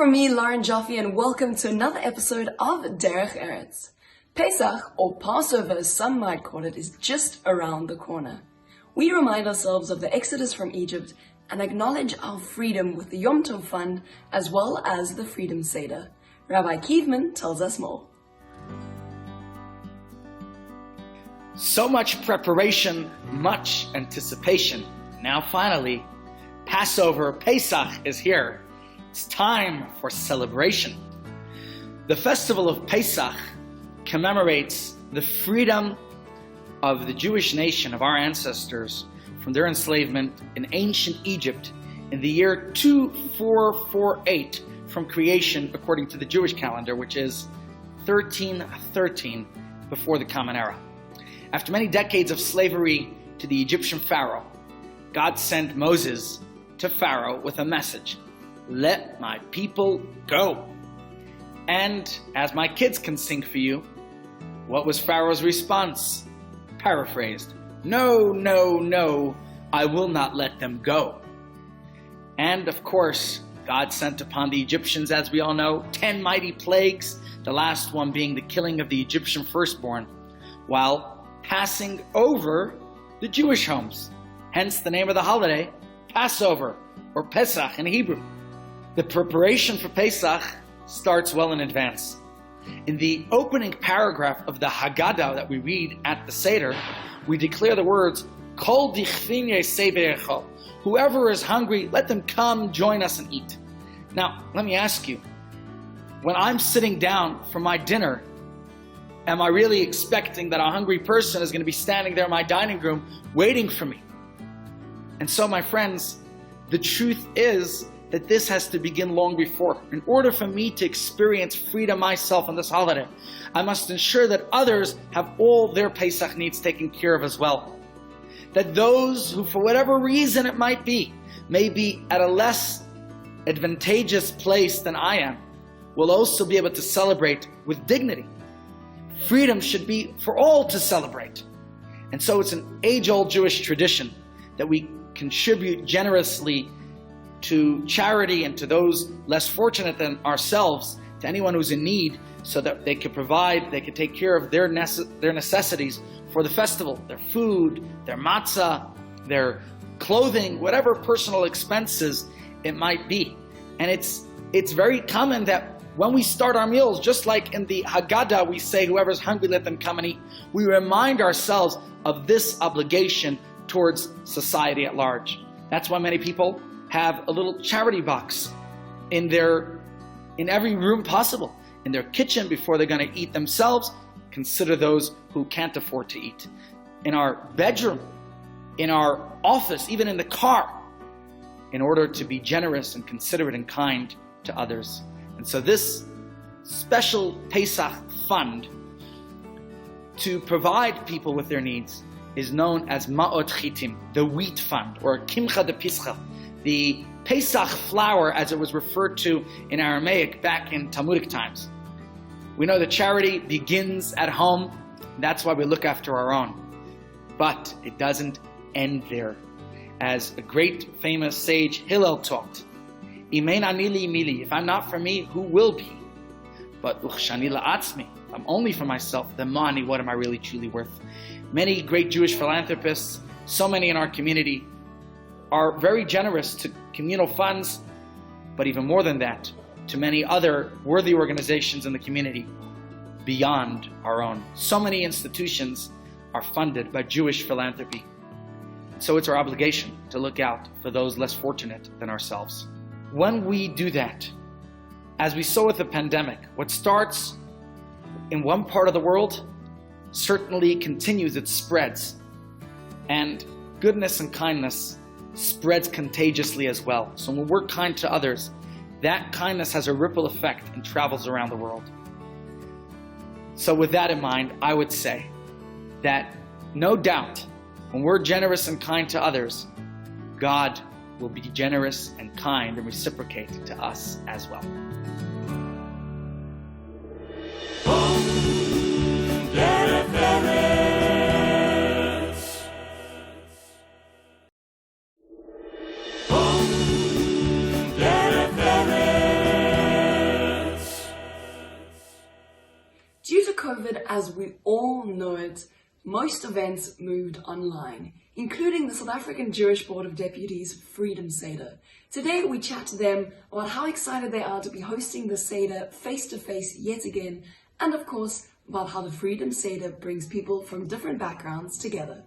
from me, Lauren Joffe, and welcome to another episode of Derech Eretz. Pesach, or Passover as some might call it, is just around the corner. We remind ourselves of the exodus from Egypt and acknowledge our freedom with the Yom Tov Fund as well as the Freedom Seder. Rabbi Kievman tells us more. So much preparation, much anticipation. Now finally, Passover, Pesach is here. It's time for celebration. The festival of Pesach commemorates the freedom of the Jewish nation, of our ancestors, from their enslavement in ancient Egypt in the year 2448 from creation according to the Jewish calendar, which is 1313 before the Common Era. After many decades of slavery to the Egyptian Pharaoh, God sent Moses to Pharaoh with a message: let my people go. And as my kids can sing for you, what was Pharaoh's response? Paraphrased: no, no, no, I will not let them go. And of course, God sent upon the Egyptians, as we all know, 10 mighty plagues, the last one being the killing of the Egyptian firstborn, while passing over the Jewish homes. Hence the name of the holiday, Passover, or Pesach in Hebrew. The preparation for Pesach starts well in advance. In the opening paragraph of the Haggadah that we read at the Seder, we declare the words, Kol dichvin yesei v'yechol. Whoever is hungry, let them come join us and eat. Now, let me ask you, when I'm sitting down for my dinner, am I really expecting that a hungry person is going to be standing there in my dining room waiting for me? And so, my friends, the truth is that this has to begin long before. In order for me to experience freedom myself on this holiday, I must ensure that others have all their Pesach needs taken care of as well. That those who, for whatever reason it might be, may be at a less advantageous place than I am, will also be able to celebrate with dignity. Freedom should be for all to celebrate. And so it's an age-old Jewish tradition that we contribute generously to charity and to those less fortunate than ourselves, to anyone who's in need, so that they could provide, they could take care of their necessities for the festival, their food, their matzah, their clothing, whatever personal expenses it might be. And it's very common that when we start our meals, just like in the Haggadah we say, whoever's hungry, let them come and eat, we remind ourselves of this obligation towards society at large. That's why many people have a little charity box in every room possible. In their kitchen, before they're going to eat themselves, consider those who can't afford to eat. In our bedroom, in our office, even in the car, in order to be generous and considerate and kind to others. And so this special Pesach fund to provide people with their needs is known as Ma'ot Chitim, the wheat fund, or Kimcha de Pischa, the Pesach flour as it was referred to in Aramaic back in Talmudic times. We know that charity begins at home. That's why we look after our own. But it doesn't end there. As a great famous sage Hillel taught, Imein ani li mili, if I'm not for me, who will be? But uchshani la'atzmi, if I'm only for myself, then mani, what am I really truly worth? Many great Jewish philanthropists, so many in our community, are very generous to communal funds, but even more than that, to many other worthy organizations in the community beyond our own. So many institutions are funded by Jewish philanthropy. So it's our obligation to look out for those less fortunate than ourselves. When we do that, as we saw with the pandemic, what starts in one part of the world certainly continues, it spreads. And goodness and kindness spreads contagiously as well. So when we're kind to others, that kindness has a ripple effect and travels around the world. So with that in mind, I would say that no doubt, when we're generous and kind to others, God will be generous and kind and reciprocate to us as well. Derech Eretz. Derech Eretz. COVID as we all know it, most events moved online, including the South African Jewish Board of Deputies Freedom Seder. Today we chat to them about how excited they are to be hosting the Seder face-to-face yet again, and of course about how the Freedom Seder brings people from different backgrounds together.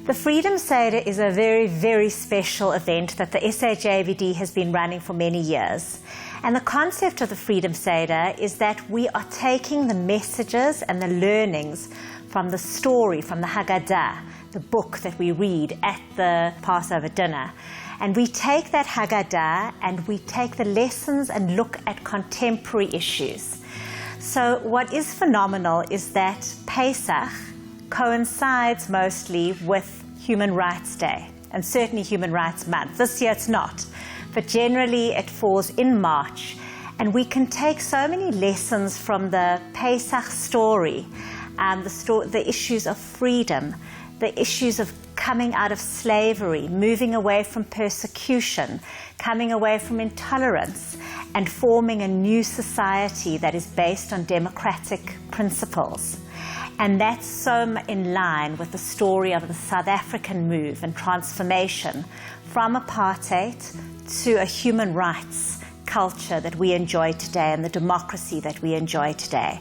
The Freedom Seder is a very, very special event that the SAJBD has been running for many years. And the concept of the Freedom Seder is that we are taking the messages and the learnings from the story, from the Haggadah, the book that we read at the Passover dinner. And we take that Haggadah and we take the lessons and look at contemporary issues. So what is phenomenal is that Pesach coincides mostly with Human Rights Day, and certainly Human Rights Month. This year it's not, but generally it falls in March. And we can take so many lessons from the Pesach story, the issues of freedom, the issues of coming out of slavery, moving away from persecution, coming away from intolerance, and forming a new society that is based on democratic principles. And that's so in line with the story of the South African move and transformation from apartheid to a human rights culture that we enjoy today and the democracy that we enjoy today.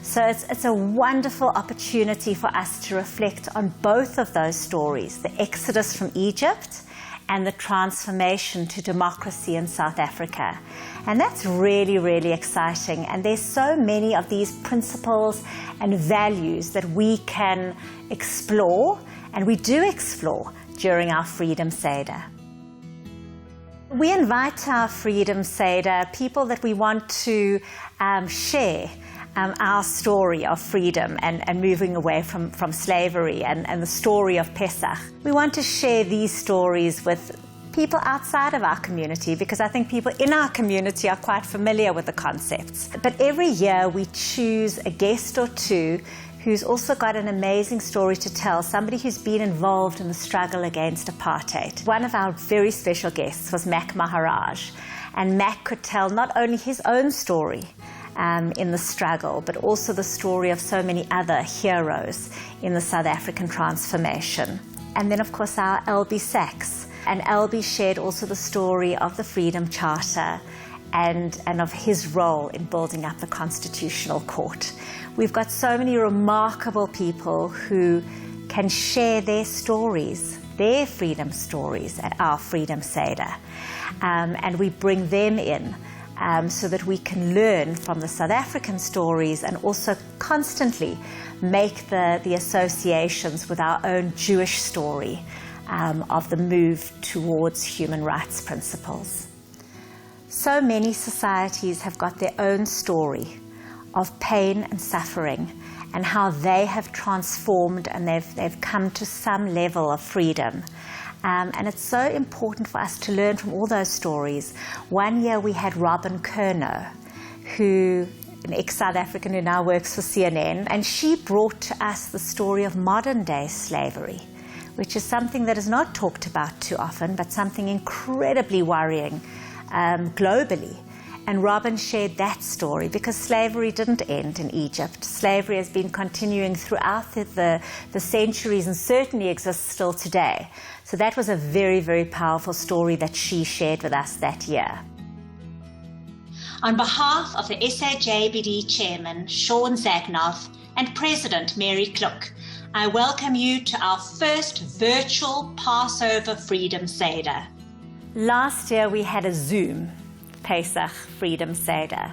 So it's a wonderful opportunity for us to reflect on both of those stories, the exodus from Egypt and the transformation to democracy in South Africa. And that's really, really exciting. And there's so many of these principles and values that we can explore, and we do explore during our Freedom Seder. We invite to our Freedom Seder people that we want to share our story of freedom and moving away from slavery and the story of Pesach. We want to share these stories with people outside of our community, because I think people in our community are quite familiar with the concepts. But every year we choose a guest or two who's also got an amazing story to tell, somebody who's been involved in the struggle against apartheid. One of our very special guests was Mac Maharaj, and Mac could tell not only his own story in the struggle, but also the story of so many other heroes in the South African transformation. And then, of course, our LB Sachs. And LB shared also the story of the Freedom Charter and of his role in building up the Constitutional Court. We've got so many remarkable people who can share their stories, their freedom stories at our Freedom Seder. And we bring them in so that we can learn from the South African stories and also constantly make the associations with our own Jewish story of the move towards human rights principles. So many societies have got their own story of pain and suffering and how they have transformed and they've come to some level of freedom. And it's so important for us to learn from all those stories. One year we had Robin Curnow, who an ex-South African who now works for CNN, and she brought to us the story of modern-day slavery, which is something that is not talked about too often, but something incredibly worrying globally. And Robin shared that story because slavery didn't end in Egypt. Slavery has been continuing throughout the centuries and certainly exists still today. So that was a very, very powerful story that she shared with us that year. On behalf of the SAJBD Chairman, Sean Zagnoff, and President Mary Klook, I welcome you to our first virtual Passover Freedom Seder. Last year we had a Zoom Pesach Freedom Seder.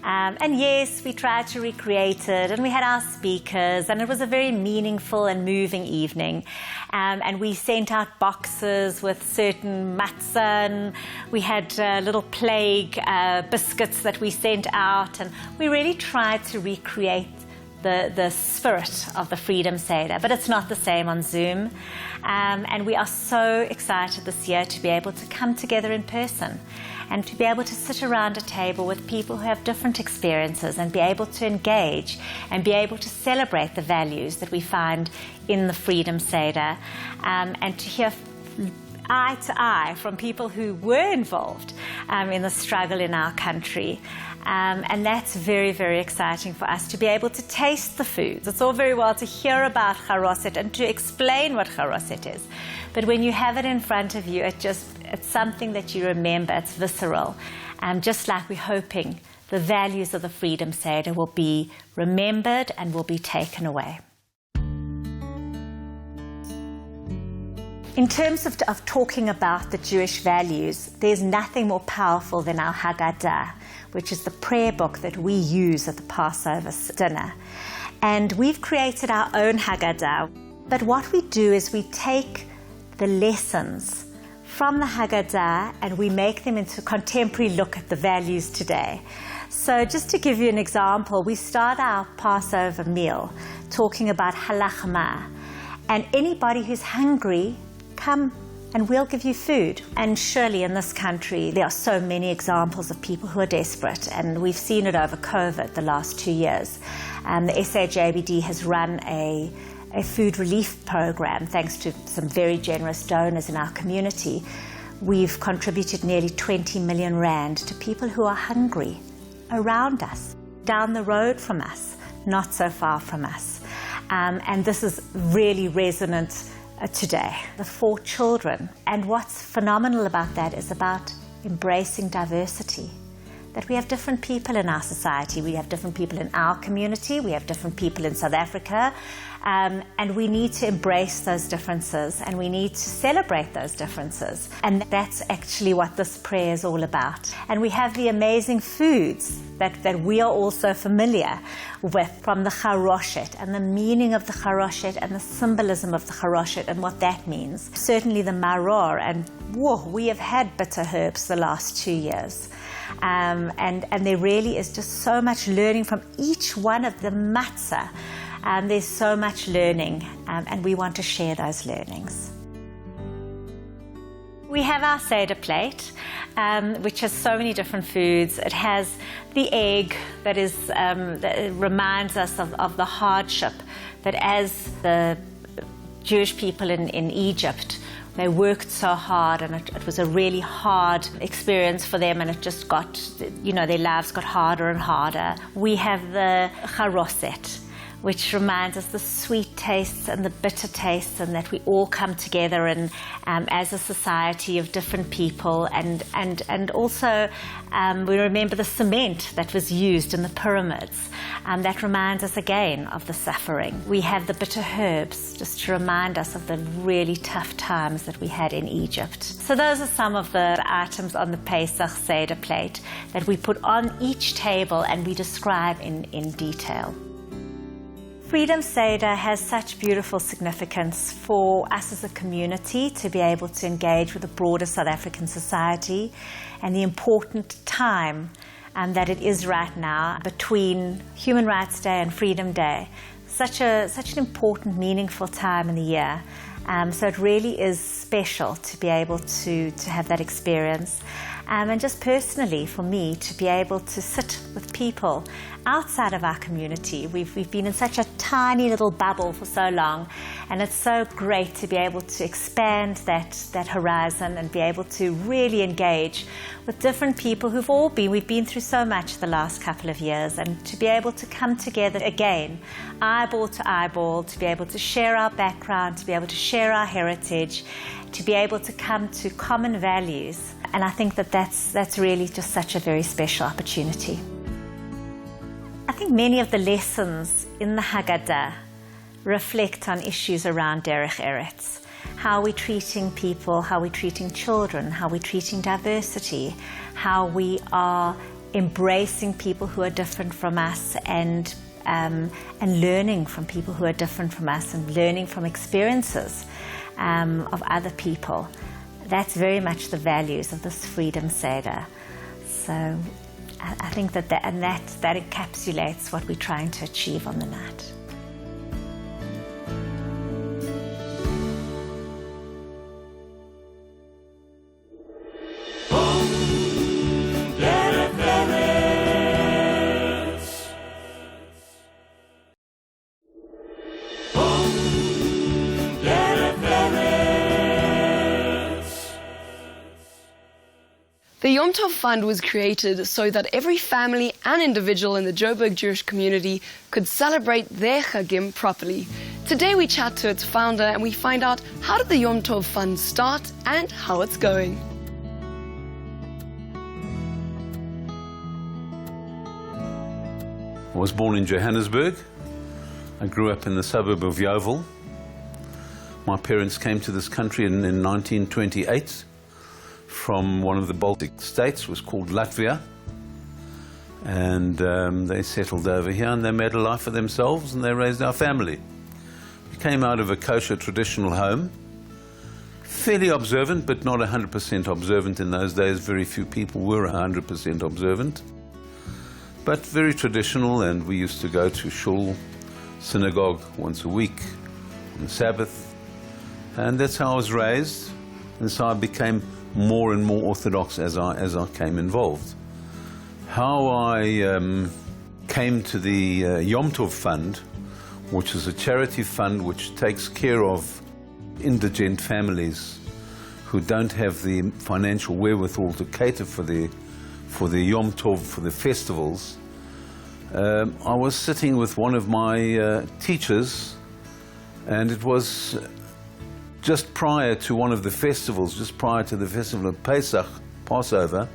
And yes, we tried to recreate it, and we had our speakers, and it was a very meaningful and moving evening. And we sent out boxes with certain matzah, and we had little plague biscuits that we sent out, and we really tried to recreate the spirit of the Freedom Seder, but it's not the same on Zoom. And we are so excited this year to be able to come together in person and to be able to sit around a table with people who have different experiences and be able to engage and be able to celebrate the values that we find in the Freedom Seder, and to hear eye to eye from people who were involved in the struggle in our country. And that's very, very exciting for us to be able to taste the foods. It's all very well to hear about charoset and to explain what charoset is. But when you have it in front of you, it's something that you remember. It's visceral. Just like we're hoping the values of the Freedom Seder will be remembered and will be taken away. In terms of talking about the Jewish values, there's nothing more powerful than our Haggadah, which is the prayer book that we use at the Passover dinner. And we've created our own Haggadah. But what we do is we take the lessons from the Haggadah and we make them into a contemporary look at the values today. So just to give you an example, we start our Passover meal talking about halachma. And anybody who's hungry, come and we'll give you food. And surely in this country, there are so many examples of people who are desperate, and we've seen it over COVID the last 2 years. The SAJBD has run a food relief program thanks to some very generous donors in our community. We've contributed nearly 20 million rand to people who are hungry around us, down the road from us, not so far from us. And this is really resonant today. The 4 children. And what's phenomenal about that is about embracing diversity. That we have different people in our society. We have different people in our community. We have different people in South Africa. And we need to embrace those differences and we need to celebrate those differences. And that's actually what this prayer is all about. And we have the amazing foods that we are also familiar with from the charoshet and the meaning of the charoshet and the symbolism of the charoshet and what that means. Certainly the maror, and we have had bitter herbs the last 2 years. And there really is just so much learning from each one of the matzah. There's so much learning, and we want to share those learnings. We have our Seder plate, which has so many different foods. It has the egg that reminds us of the hardship that as the Jewish people in Egypt, they worked so hard, and it was a really hard experience for them, and it just got, their lives got harder and harder. We have the charoset, which reminds us the sweet tastes and the bitter tastes, and that we all come together and as a society of different people, and also we remember the cement that was used in the pyramids. That reminds us again of the suffering. We have the bitter herbs just to remind us of the really tough times that we had in Egypt. So those are some of the items on the Pesach Seder plate that we put on each table and we describe in detail. Freedom Seder has such beautiful significance for us as a community to be able to engage with the broader South African society, and the important time that it is right now between Human Rights Day and Freedom Day. Such an important, meaningful time in the year. So it really is special to be able to have that experience. And just personally, for me, to be able to sit with people outside of our community. We've been in such a tiny little bubble for so long, and it's so great to be able to expand that horizon and be able to really engage with different people we've been through so much the last couple of years, and to be able to come together again, eyeball to eyeball, to be able to share our background, to be able to share our heritage, to be able to come to common values. And I think that's really just such a very special opportunity. I think many of the lessons in the Haggadah reflect on issues around Derech Eretz. How we're treating people, how we're treating children, how we're treating diversity, how we are embracing people who are different from us, and learning from people who are different from us, and learning from experiences of other people. That's very much the values of this Freedom Seder. So I think that encapsulates what we're trying to achieve on the night. The Yom Tov Fund was created so that every family and individual in the Joburg Jewish community could celebrate their Chagim properly. Today we chat to its founder and we find out how did the Yom Tov Fund start and how it's going. I was born in Johannesburg. I grew up in the suburb of Yeovil. My parents came to this country in 1928 from one of the Baltic states. It was called Latvia. And they settled over here and they made a life for themselves and they raised our family. We came out of a kosher traditional home. Fairly observant, but not 100% observant in those days. Very few people were 100% observant. But very traditional, and we used to go to shul, synagogue, once a week on the Sabbath. And that's how I was raised. And so I became more and more orthodox as I came involved. How I came to the Yom Tov Fund, which is a charity fund which takes care of indigent families who don't have the financial wherewithal to cater for the Yom Tov, for the festivals. I was sitting with one of my teachers, and it was just prior to one of the festivals, just prior to the festival of Pesach, Passover,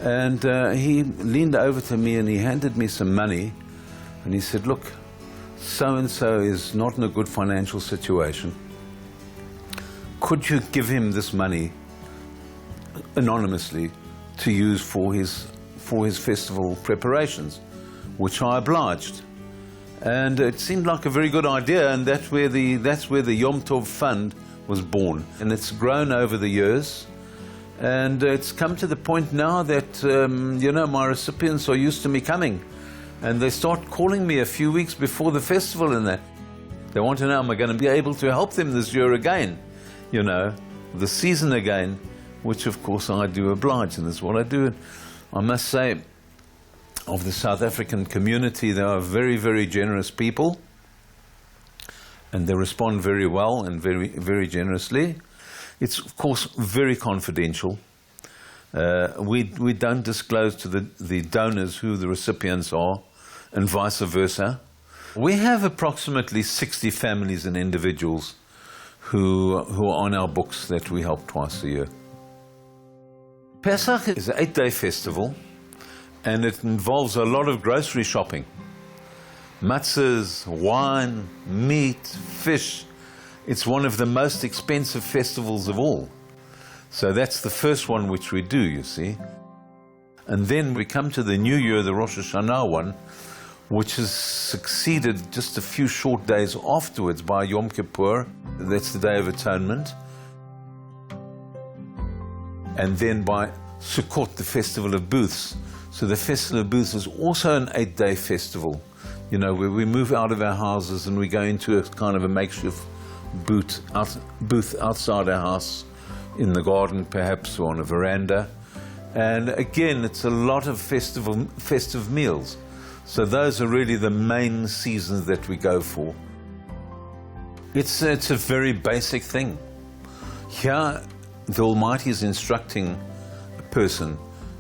and he leaned over to me and he handed me some money, and he said, "Look, so-and-so is not in a good financial situation. Could you give him this money anonymously to use for his festival preparations?" Which I obliged. And it seemed like a very good idea, and that's where the Yom Tov Fund was born. And it's grown over the years, and it's come to the point now that my recipients are used to me coming, and they start calling me a few weeks before the festival, and that they want to know, am I going to be able to help them this year again, the season again, which of course I do oblige, and that's what I do. I must say, of the South African community, they are very, very generous people, and they respond very well and very, very generously. It's of course very confidential. We don't disclose to the donors who the recipients are, and vice versa. We have approximately 60 families and individuals who are on our books that we help twice a year. Pesach is an 8-day festival, and it involves a lot of grocery shopping. Matzahs, wine, meat, fish. It's one of the most expensive festivals of all. So that's the first one which we do, you see. And then we come to the New Year, the Rosh Hashanah one, which is succeeded just a few short days afterwards by Yom Kippur. That's the Day of Atonement. And then by Sukkot, the Festival of Booths. So the Festival of Booths is also an 8-day festival, where we move out of our houses and we go into a kind of a makeshift booth outside our house, in the garden perhaps, or on a veranda. And again, it's a lot of festive meals. So those are really the main seasons that we go for. It's a very basic thing. Here, the Almighty is instructing a person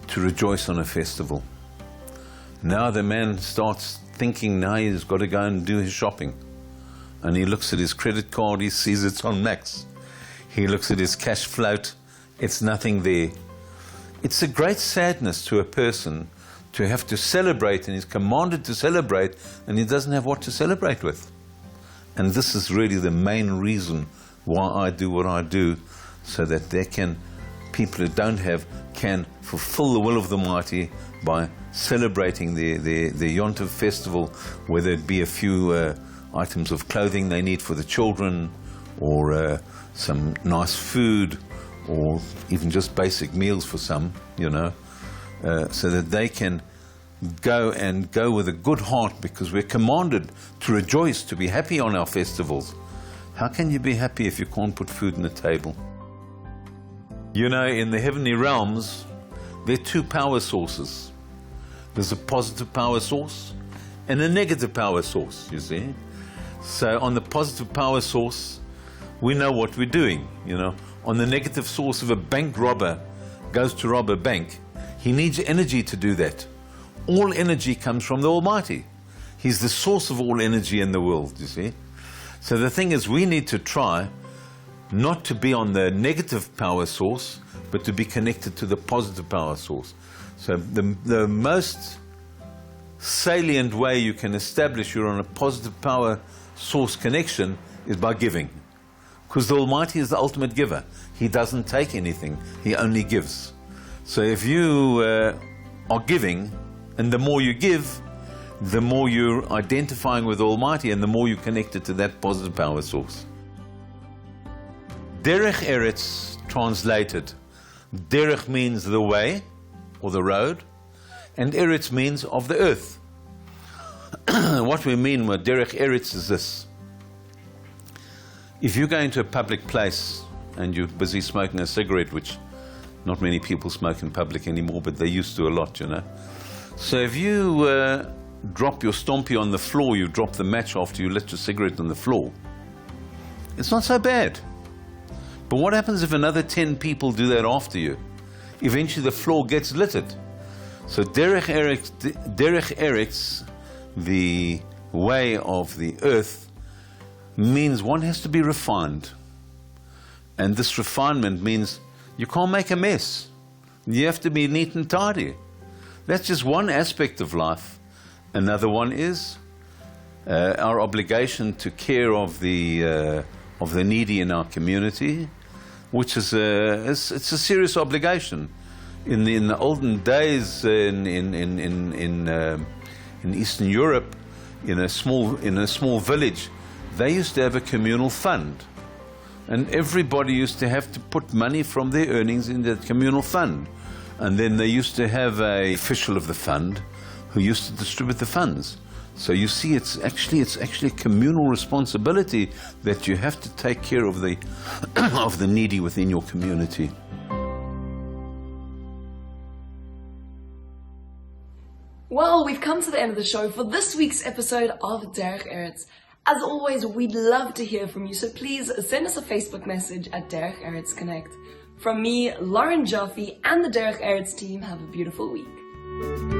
to rejoice on a festival. Now the man starts thinking, now he's got to go and do his shopping. And he looks at his credit card, he sees it's on max. He looks at his cash float, it's nothing there. It's a great sadness to a person to have to celebrate, and he's commanded to celebrate, and he doesn't have what to celebrate with. And this is really the main reason why I do what I do, so that people who don't have can fulfill the will of the Almighty by celebrating the Yom Tov festival, whether it be a few items of clothing they need for the children, or some nice food, or even just basic meals for some, so that they can go with a good heart, because we're commanded to rejoice, to be happy on our festivals. How can you be happy if you can't put food on the table? In the heavenly realms, there are two power sources. There's a positive power source and a negative power source, you see. So on the positive power source, we know what we're doing, On the negative source, of a bank robber goes to rob a bank, he needs energy to do that. All energy comes from the Almighty. He's the source of all energy in the world, you see. So the thing is, we need to try not to be on the negative power source, but to be connected to the positive power source. So the most salient way you can establish you're on a positive power source connection is by giving. Because the Almighty is the ultimate giver. He doesn't take anything, He only gives. So if you are giving, and the more you give, the more you're identifying with the Almighty and the more you're connected to that positive power source. Derech Eretz, translated. Derech means the way, or the road, and Eretz means of the earth. What we mean with Derech Eretz is this. If you go into a public place and you're busy smoking a cigarette, which not many people smoke in public anymore, but they used to a lot, you know. So if you drop your stompy on the floor, you drop the match after you lit your cigarette on the floor, it's not so bad. But what happens if another 10 people do that after you? Eventually the floor gets littered. So Derech Eretz, the way of the earth, means one has to be refined. And this refinement means you can't make a mess. You have to be neat and tidy. That's just one aspect of life. Another one is our obligation to care of the needy in our community, which is it's a serious obligation. In the olden days in Eastern Europe, in a small village, they used to have a communal fund, and everybody used to have to put money from their earnings in that communal fund, and then they used to have an official of the fund who used to distribute the funds. So you see, it's actually a communal responsibility that you have to take care of the of the needy within your community. Well, we've come to the end of the show for this week's episode of Derech Eretz. As always, we'd love to hear from you, so please send us a Facebook message at Derech Eretz Connect. From me, Lauren Jaffe, and the Derech Eretz team, have a beautiful week.